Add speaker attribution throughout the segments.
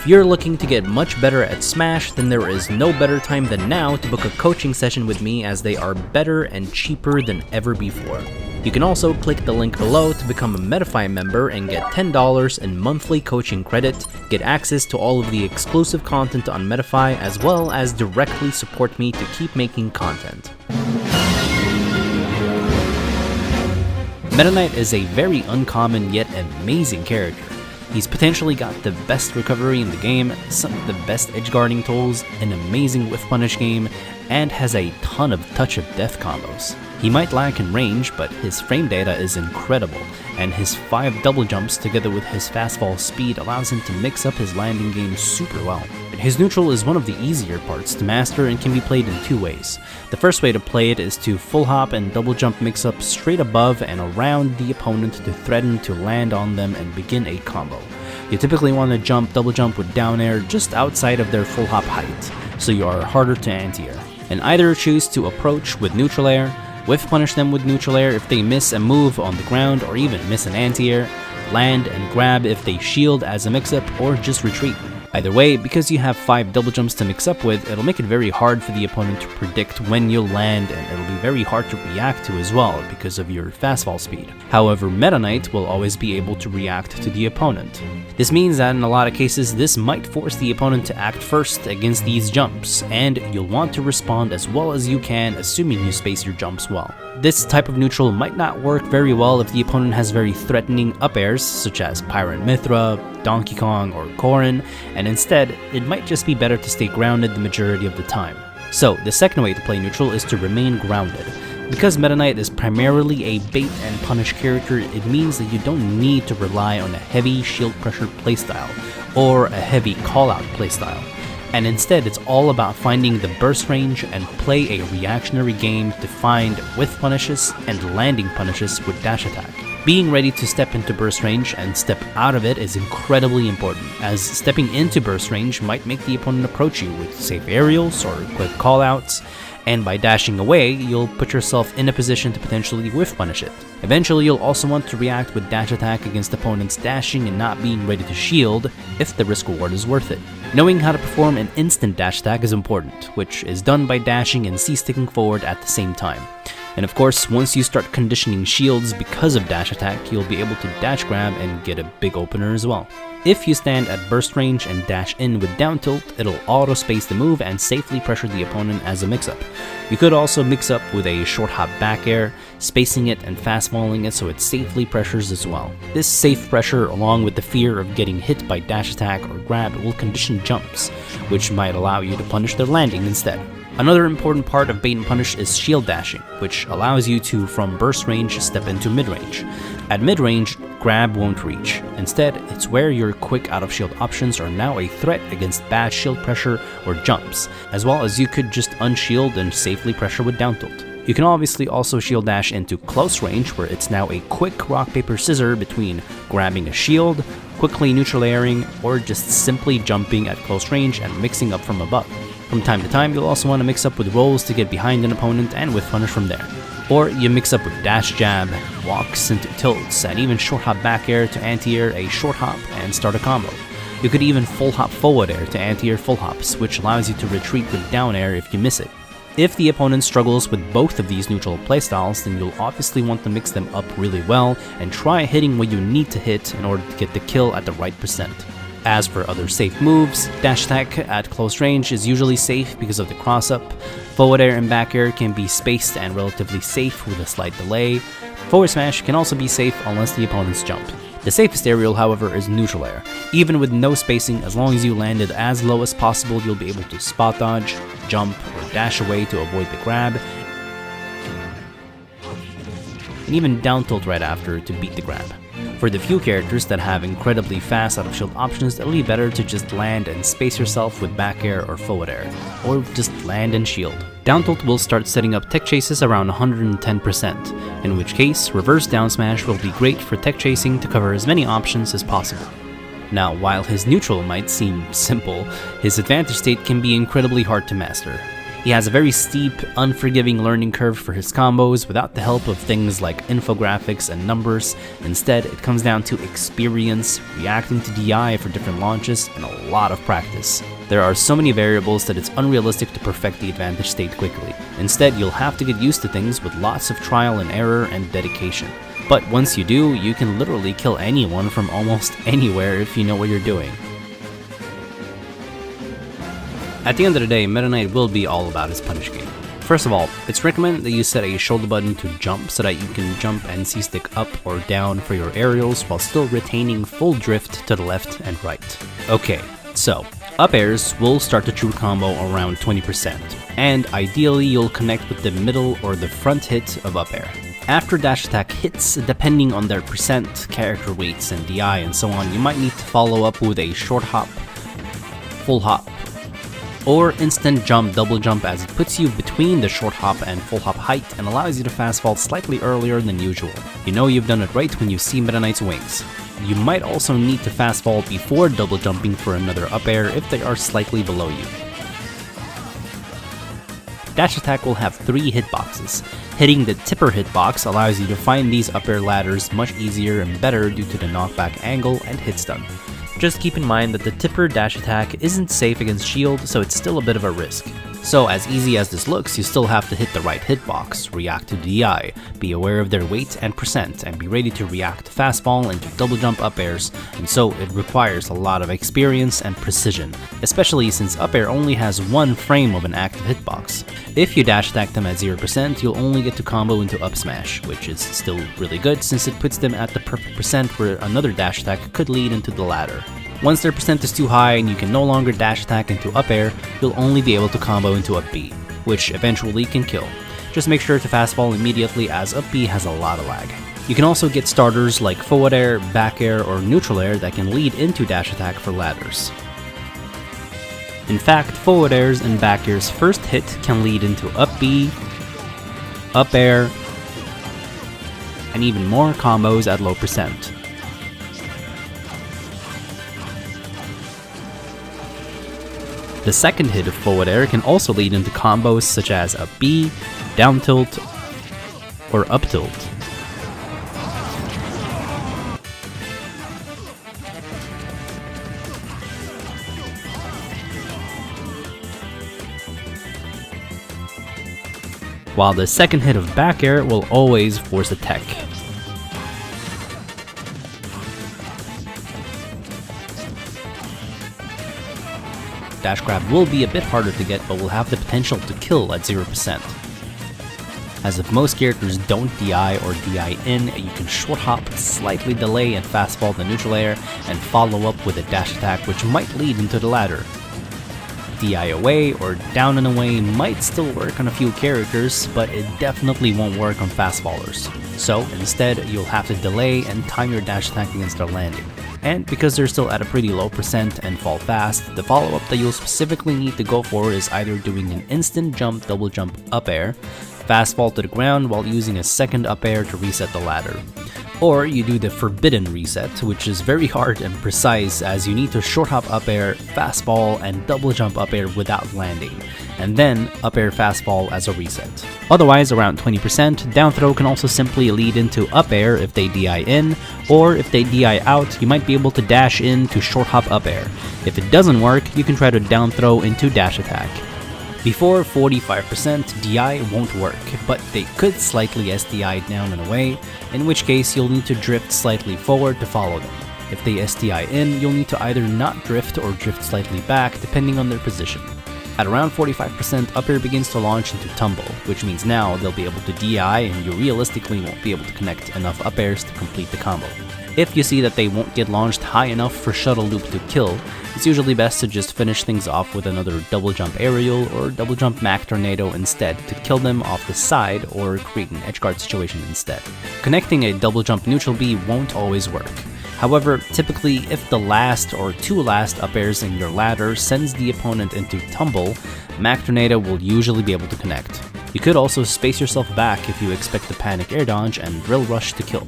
Speaker 1: If you're looking to get much better at Smash, then there is no better time than now to book a coaching session with me, as they are better and cheaper than ever before. You can also click the link below to become a Metafy member and get $10 in monthly coaching credit, get access to all of the exclusive content on Metafy, as well as directly support me to keep making content. Meta Knight is a very uncommon yet amazing character. He's potentially got the best recovery in the game, some of the best edgeguarding tools, an amazing whiff punish game, and has a ton of touch of death combos. He might lack in range, but his frame data is incredible, and his 5 double jumps together with his fast fall speed allows him to mix up his landing game super well. His neutral is one of the easier parts to master and can be played in 2 ways. The first way to play it is to full hop and double jump mix up straight above and around the opponent to threaten to land on them and begin a combo. You typically want to double jump with down air just outside of their full hop height, so you are harder to anti-air. And either choose to approach with neutral air, whiff punish them with neutral air if they miss a move on the ground or even miss an anti-air, land and grab if they shield as a mix-up, or just retreat. Either way, because you have 5 double jumps to mix up with, it'll make it very hard for the opponent to predict when you'll land, and it'll be very hard to react to as well because of your fast fall speed. However, Meta Knight will always be able to react to the opponent. This means that in a lot of cases, this might force the opponent to act first against these jumps, and you'll want to respond as well as you can, assuming you space your jumps well. This type of neutral might not work very well if the opponent has very threatening up airs, such as Pyron Mithra, Donkey Kong, or Corrin, and instead, it might just be better to stay grounded the majority of the time. So, the second way to play neutral is to remain grounded. Because Meta Knight is primarily a bait and punish character, it means that you don't need to rely on a heavy shield pressure playstyle, or a heavy callout playstyle. And instead, it's all about finding the burst range and play a reactionary game to find whiff punishes and landing punishes with dash attack. Being ready to step into burst range and step out of it is incredibly important, as stepping into burst range might make the opponent approach you with safe aerials or quick callouts, and by dashing away, you'll put yourself in a position to potentially whiff punish it. Eventually, you'll also want to react with dash attack against opponents dashing and not being ready to shield if the risk reward is worth it. Knowing how to perform an instant dash attack is important, which is done by dashing and C-sticking forward at the same time. And of course, once you start conditioning shields because of dash attack, you'll be able to dash grab and get a big opener as well. If you stand at burst range and dash in with down tilt, it'll auto space the move and safely pressure the opponent as a mix-up. You could also mix up with a short hop back air, spacing it and fast falling it so it safely pressures as well. This safe pressure, along with the fear of getting hit by dash attack or grab, will condition jumps, which might allow you to punish their landing instead. Another important part of bait and punish is shield dashing, which allows you to, from burst range, step into mid-range. At mid-range, grab won't reach. Instead, it's where your quick out-of-shield options are now a threat against bad shield pressure or jumps, as well as you could just unshield and safely pressure with down tilt. You can obviously also shield dash into close range, where it's now a quick rock paper scissor between grabbing a shield, quickly neutral airing, or just simply jumping at close range and mixing up from above. From time to time, you'll also want to mix up with rolls to get behind an opponent and whiff punish from there. Or you mix up with dash jab, walks into tilts, and even short hop back air to anti-air a short hop and start a combo. You could even full hop forward air to anti-air full hops, which allows you to retreat with down air if you miss it. If the opponent struggles with both of these neutral playstyles, then you'll obviously want to mix them up really well and try hitting what you need to hit in order to get the kill at the right percent. As for other safe moves, dash attack at close range is usually safe because of the cross-up. Forward air and back air can be spaced and relatively safe with a slight delay. Forward smash can also be safe unless the opponent's jumped. The safest aerial, however, is neutral air. Even with no spacing, as long as you land it as low as possible, you'll be able to spot dodge, jump, or dash away to avoid the grab, and even down tilt right after to beat the grab. For the few characters that have incredibly fast out-of-shield options, it'll be better to just land and space yourself with back air or forward air, or just land and shield. Down tilt will start setting up tech chases around 110%, in which case reverse down smash will be great for tech chasing to cover as many options as possible. Now, while his neutral might seem simple, his advantage state can be incredibly hard to master. He has a very steep, unforgiving learning curve for his combos without the help of things like infographics and numbers. Instead, it comes down to experience, reacting to DI for different launches, and a lot of practice. There are so many variables that it's unrealistic to perfect the advantage state quickly. Instead, you'll have to get used to things with lots of trial and error and dedication. But once you do, you can literally kill anyone from almost anywhere if you know what you're doing. At the end of the day, Meta Knight will be all about his punish game. First of all, it's recommended that you set a shoulder button to jump so that you can jump and C-stick up or down for your aerials while still retaining full drift to the left and right. Okay, so up airs will start the true combo around 20%, and ideally you'll connect with the middle or the front hit of up air. After dash attack hits, depending on their percent, character weights, and DI and so on, you might need to follow up with a short hop, full hop, or instant jump double jump, as it puts you between the short hop and full hop height and allows you to fast fall slightly earlier than usual. You know you've done it right when you see Meta Knight's wings. You might also need to fast fall before double jumping for another up air if they are slightly below you. Dash attack will have 3 hitboxes. Hitting the tipper hitbox allows you to find these up air ladders much easier and better due to the knockback angle and hit stun. Just keep in mind that the tipper dash attack isn't safe against shield, so it's still a bit of a risk. So as easy as this looks, you still have to hit the right hitbox, react to DI, be aware of their weight and percent, and be ready to react to fastball and to double jump up airs, and so it requires a lot of experience and precision, especially since up air only has 1 frame of an active hitbox. If you dash attack them at 0%, you'll only get to combo into up smash, which is still really good since it puts them at the perfect percent where another dash attack could lead into the ladder. Once their percent is too high and you can no longer dash attack into up air, you'll only be able to combo into up B, which eventually can kill. Just make sure to fast fall immediately as up B has a lot of lag. You can also get starters like forward air, back air, or neutral air that can lead into dash attack for ladders. In fact, forward airs and back airs first hit can lead into up B, up air, and even more combos at low percent. The second hit of forward air can also lead into combos such as up B, down tilt, or up tilt. While the second hit of back air will always force a tech. Dash grab will be a bit harder to get, but will have the potential to kill at 0%. As if most characters don't DI or DI in, you can short hop, slightly delay and fastball the neutral air, and follow up with a dash attack which might lead into the ladder. DI away or down and away might still work on a few characters, but it definitely won't work on fastballers. So instead, you'll have to delay and time your dash attack against their landing. And because they're still at a pretty low percent and fall fast, the follow-up that you'll specifically need to go for is either doing an instant jump double jump up air, fast fall to the ground while using a second up air to reset the ladder. Or you do the forbidden reset, which is very hard and precise as you need to short hop up air, fast fall, and double jump up air without landing, and then up air fast fall as a reset. Otherwise, around 20%, down throw can also simply lead into up air if they DI in, or if they DI out, you might be able to dash in to short hop up air. If it doesn't work, you can try to down throw into dash attack. Before 45%, DI won't work, but they could slightly SDI down and away, in which case you'll need to drift slightly forward to follow them. If they SDI in, you'll need to either not drift or drift slightly back depending on their position. At around 45%, up air begins to launch into tumble, which means now they'll be able to DI and you realistically won't be able to connect enough up airs to complete the combo. If you see that they won't get launched high enough for Shuttle Loop to kill, it's usually best to just finish things off with another double jump aerial or double jump Mach Tornado instead to kill them off the side or create an Edgeguard situation instead. Connecting a double jump neutral B won't always work. However, typically if the last or two last up airs in your ladder sends the opponent into tumble, Mach Tornado will usually be able to connect. You could also space yourself back if you expect the panic air dodge and drill rush to kill.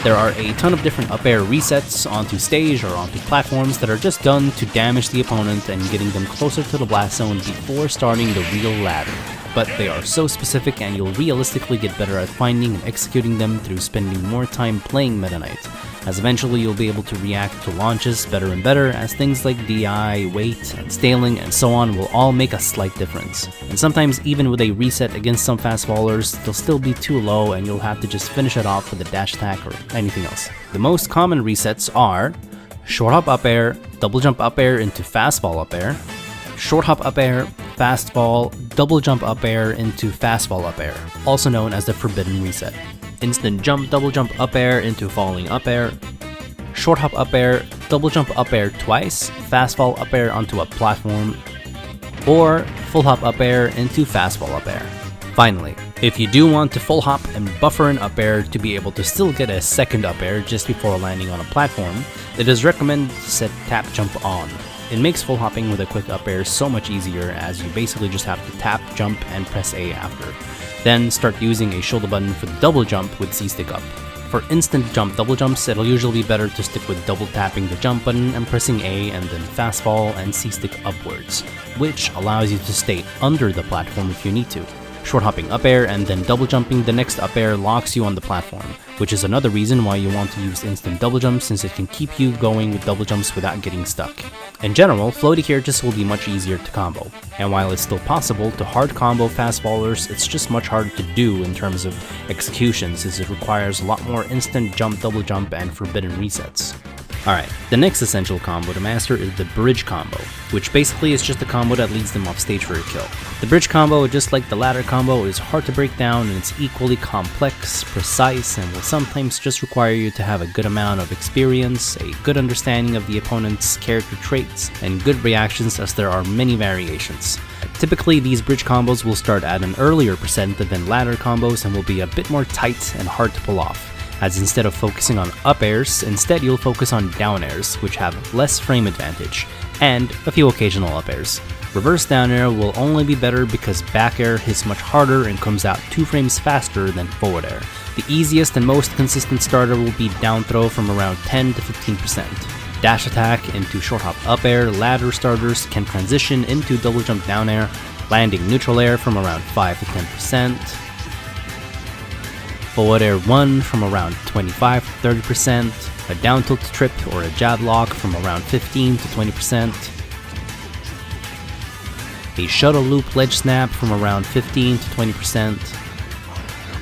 Speaker 1: There are a ton of different up air resets onto stage or onto platforms that are just done to damage the opponent and getting them closer to the blast zone before starting the real ladder. But they are so specific and you'll realistically get better at finding and executing them through spending more time playing Meta Knight, as eventually you'll be able to react to launches better and better as things like DI, weight, and scaling, and so on will all make a slight difference. And sometimes even with a reset against some fast fallers, they'll still be too low and you'll have to just finish it off with a dash attack or anything else. The most common resets are short hop up air, double jump up air into fast fall up air, short hop up air, fast fall, double jump up air into fast fall up air, also known as the forbidden reset. Instant jump, double jump up air into falling up air, short hop up air, double jump up air twice, fast fall up air onto a platform, or full hop up air into fast fall up air. Finally, if you do want to full hop and buffer an up air to be able to still get a second up air just before landing on a platform, it is recommended to set tap jump on. It makes full hopping with a quick up air so much easier, as you basically just have to tap, jump, and press A after. Then start using a shoulder button for the double jump with C-stick up. For instant jump double jumps, it'll usually be better to stick with double tapping the jump button and pressing A and then fast fall and C-stick upwards, which allows you to stay under the platform if you need to. Short hopping up air and then double jumping the next up air locks you on the platform, which is another reason why you want to use instant double jumps, since it can keep you going with double jumps without getting stuck. In general, floaty characters will be much easier to combo, and while it's still possible to hard combo fast fallers, it's just much harder to do in terms of execution, since it requires a lot more instant jump, double jump, and forbidden resets. Alright, the next essential combo to master is the bridge combo, which basically is just a combo that leads them off stage for a kill. The bridge combo, just like the ladder combo, is hard to break down, and it's equally complex, precise, and will sometimes just require you to have a good amount of experience, a good understanding of the opponent's character traits, and good reactions, as there are many variations. Typically, these bridge combos will start at an earlier percent than ladder combos and will be a bit more tight and hard to pull off, as instead of focusing on up airs, instead you'll focus on down airs, which have less frame advantage, and a few occasional up airs. Reverse down air will only be better because back air hits much harder and comes out 2 frames faster than forward air. The easiest and most consistent starter will be down throw from around 10 to 15%. Dash attack into short hop up air ladder starters can transition into double jump down air, landing neutral air from around 5 to 10%. Forward air 1 from around 25 to 30%, a down tilt trip or a jab lock from around 15 to 20%, a shuttle loop ledge snap from around 15 to 20%,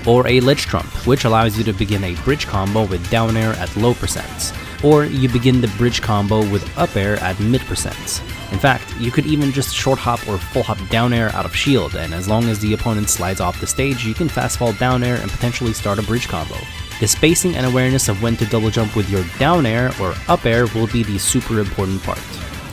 Speaker 1: or a ledge trump, which allows you to begin a bridge combo with down air at low percents, or you begin the bridge combo with up air at mid percents. In fact, you could even just short hop or full hop down air out of shield, and as long as the opponent slides off the stage, you can fast fall down air and potentially start a bridge combo. The spacing and awareness of when to double jump with your down air or up air will be the super important part.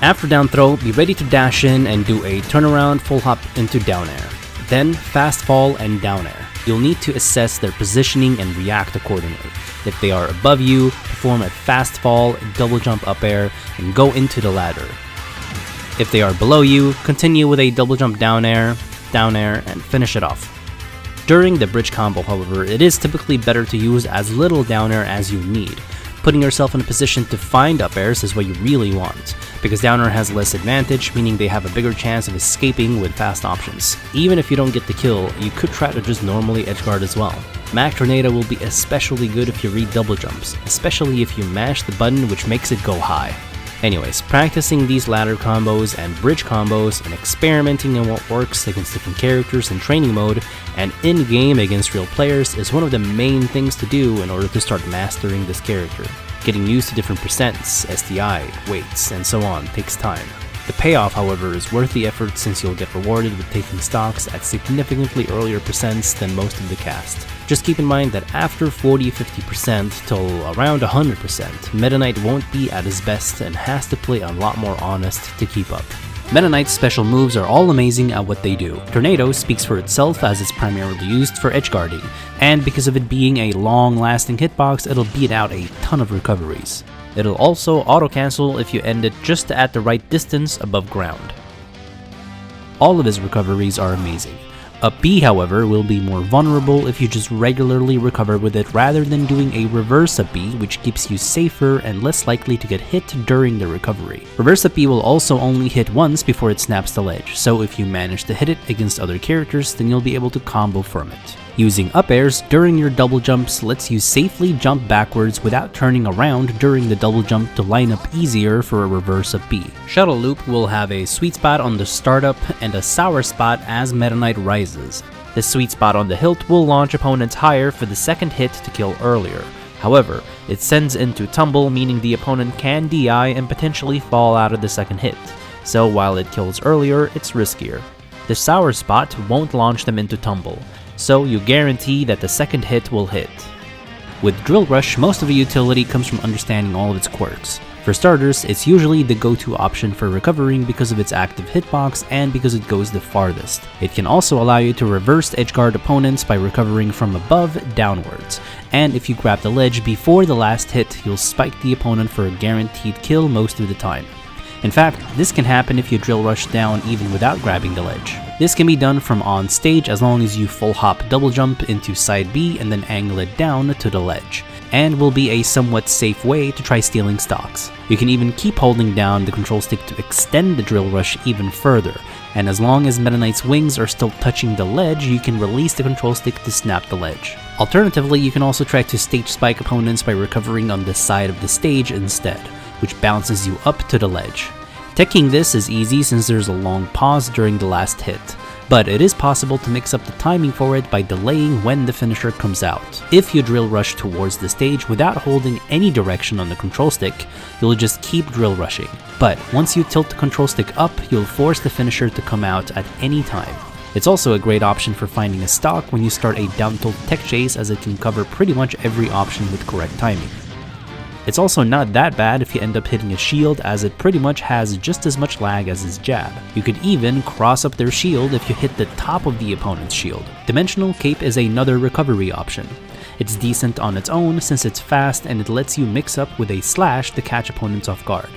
Speaker 1: After down throw, be ready to dash in and do a turnaround full hop into down air. Then fast fall and down air. You'll need to assess their positioning and react accordingly. If they are above you, perform a fast fall, double jump up air, and go into the ladder. If they are below you, continue with a double jump down air, and finish it off. During the bridge combo, however, it is typically better to use as little down air as you need. Putting yourself in a position to find up airs is what you really want, because down air has less advantage, meaning they have a bigger chance of escaping with fast options. Even if you don't get the kill, you could try to just normally edgeguard as well. Mac Tornado will be especially good if you read double jumps, especially if you mash the button which makes it go high. Anyways, practicing these ladder combos and bridge combos and experimenting on what works against different characters in training mode and in-game against real players is one of the main things to do in order to start mastering this character. Getting used to different percents, STI, weights, and so on takes time. The payoff, however, is worth the effort, since you'll get rewarded with taking stocks at significantly earlier percents than most of the cast. Just keep in mind that after 40-50% till around 100%, Meta Knight won't be at his best and has to play a lot more honest to keep up. Meta Knight's special moves are all amazing at what they do. Tornado speaks for itself, as it's primarily used for edgeguarding, and because of it being a long-lasting hitbox, it'll beat out a ton of recoveries. It'll also auto-cancel if you end it just at the right distance above ground. All of his recoveries are amazing. Up B, however, will be more vulnerable if you just regularly recover with it rather than doing a reverse up B, which keeps you safer and less likely to get hit during the recovery. Reverse up B will also only hit once before it snaps the ledge, so if you manage to hit it against other characters, then you'll be able to combo from it. Using up airs during your double jumps lets you safely jump backwards without turning around during the double jump to line up easier for a reverse up B. Shuttle Loop will have a sweet spot on the startup and a sour spot as Meta Knight rises. The sweet spot on the hilt will launch opponents higher for the second hit to kill earlier. However, it sends into tumble, meaning the opponent can DI and potentially fall out of the second hit, so while it kills earlier, it's riskier. The sour spot won't launch them into tumble, so you guarantee that the second hit will hit. With Drill Rush, most of the utility comes from understanding all of its quirks. For starters, it's usually the go-to option for recovering because of its active hitbox and because it goes the farthest. It can also allow you to reverse edgeguard opponents by recovering from above downwards, and if you grab the ledge before the last hit, you'll spike the opponent for a guaranteed kill most of the time. In fact, this can happen if you drill rush down even without grabbing the ledge. This can be done from on stage as long as you full hop double jump into side B and then angle it down to the ledge, and will be a somewhat safe way to try stealing stocks. You can even keep holding down the control stick to extend the drill rush even further, and as long as Meta Knight's wings are still touching the ledge, you can release the control stick to snap the ledge. Alternatively, you can also try to stage spike opponents by recovering on the side of the stage instead, which bounces you up to the ledge. Teching this is easy since there's a long pause during the last hit, but it is possible to mix up the timing for it by delaying when the finisher comes out. If you drill rush towards the stage without holding any direction on the control stick, you'll just keep drill rushing. But once you tilt the control stick up, you'll force the finisher to come out at any time. It's also a great option for finding a stock when you start a down tilt tech chase, as it can cover pretty much every option with correct timing. It's also not that bad if you end up hitting a shield, as it pretty much has just as much lag as his jab. You could even cross up their shield if you hit the top of the opponent's shield. Dimensional Cape is another recovery option. It's decent on its own since it's fast and it lets you mix up with a slash to catch opponents off guard.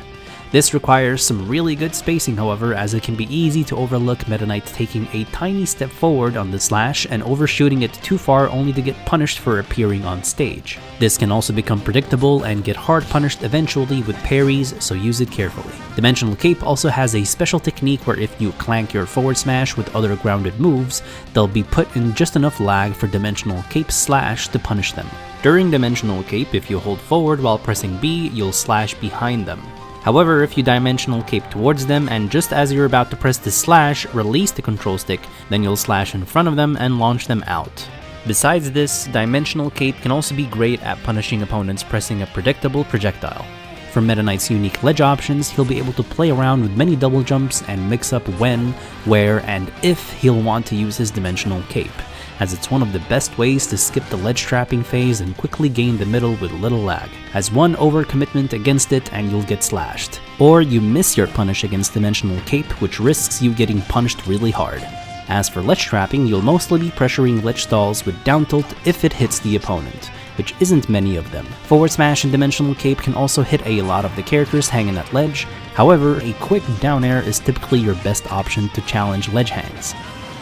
Speaker 1: This requires some really good spacing, however, as it can be easy to overlook Meta Knight taking a tiny step forward on the slash and overshooting it too far only to get punished for appearing on stage. This can also become predictable and get hard punished eventually with parries, so use it carefully. Dimensional Cape also has a special technique where if you clank your forward smash with other grounded moves, they'll be put in just enough lag for Dimensional Cape slash to punish them. During Dimensional Cape, if you hold forward while pressing B, you'll slash behind them. However, if you dimensional cape towards them and just as you're about to press the slash, release the control stick, then you'll slash in front of them and launch them out. Besides this, dimensional cape can also be great at punishing opponents pressing a predictable projectile. For Meta Knight's unique ledge options, he'll be able to play around with many double jumps and mix up when, where, and if he'll want to use his dimensional cape, as it's one of the best ways to skip the ledge trapping phase and quickly gain the middle with little lag. As one overcommitment against it and you'll get slashed. Or you miss your punish against Dimensional Cape, which risks you getting punished really hard. As for ledge trapping, you'll mostly be pressuring ledge stalls with down tilt if it hits the opponent, which isn't many of them. Forward smash and Dimensional Cape can also hit a lot of the characters hanging at ledge, however, a quick down air is typically your best option to challenge ledge hangs.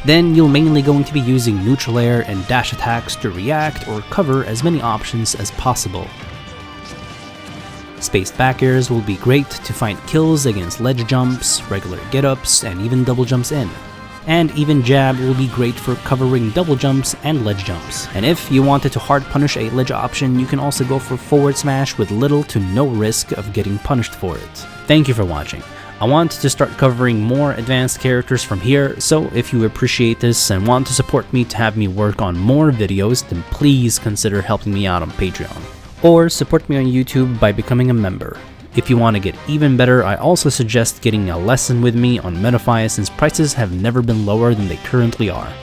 Speaker 1: Then you're mainly going to be using neutral air and dash attacks to react or cover as many options as possible. Spaced back airs will be great to find kills against ledge jumps, regular get-ups, and even double jumps in. And even jab will be great for covering double jumps and ledge jumps. And if you wanted to hard punish a ledge option, you can also go for forward smash with little to no risk of getting punished for it. Thank you for watching. I want to start covering more advanced characters from here, so if you appreciate this and want to support me to have me work on more videos, then please consider helping me out on Patreon. Or support me on YouTube by becoming a member. If you want to get even better, I also suggest getting a lesson with me on Metafy, since prices have never been lower than they currently are.